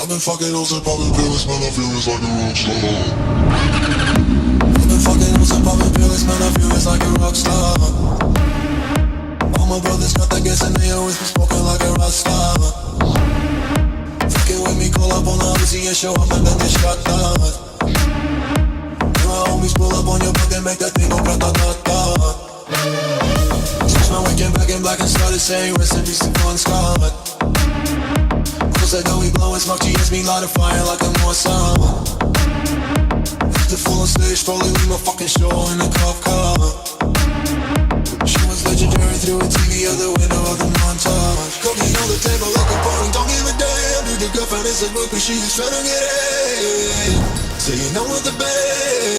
I've been fucking hoes and popping pills, man, I feel it's like a rock star. I've been fucking hoes and popping pills, man, I feel it's like a rock star. All my brothers got that gas and they always been smoking like a rock star. Fucking with me, call up on the Uzi and show up and then get shot down. My homies pull up on your block and make that thing go grata-ta-ta. Switch my weekend back in black and started saying rest in peace to Bon Scott. Cause I know we blowin' smoke, GS me light a fire like a Mossad. The full on stage, probably leave my fucking show in a cop car. She was legendary through a TV out the window of the montage. Cocaine on the table like a party, don't give a damn. Dude, the girlfriend is a book, but she just tryna get it. So you know what the bad.